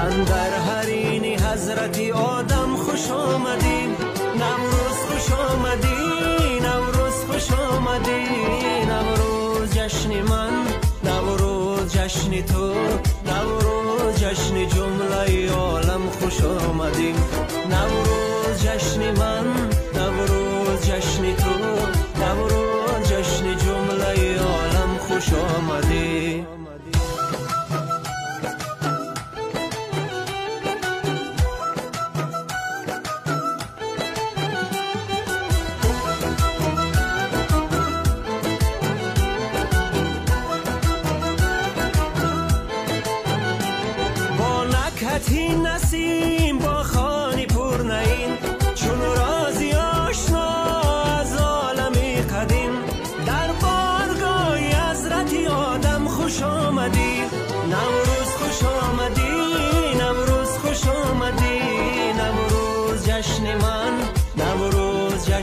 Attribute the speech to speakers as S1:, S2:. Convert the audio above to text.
S1: اندر حرین حضرت آدم خوش آمدی، نوروز خوش آمدی، نوروز خوش آمدی. نوروز جشن من، نوروز جشن تو، نوروز جشن جمله عالم خوش آمدی. نوروز جشن من، نوروز جشن تو، نوروز جشن جمله عالم خوش آمدی.
S2: نکهتی نسیم با خانی پر نین، چون رازی آشنا از عالم قدیم. در بارگاه حضرت آدم خوش آمدی، نوروز خوش آمدی، نوروز خوش آمدی. نوروز جشن من، نوروز جشن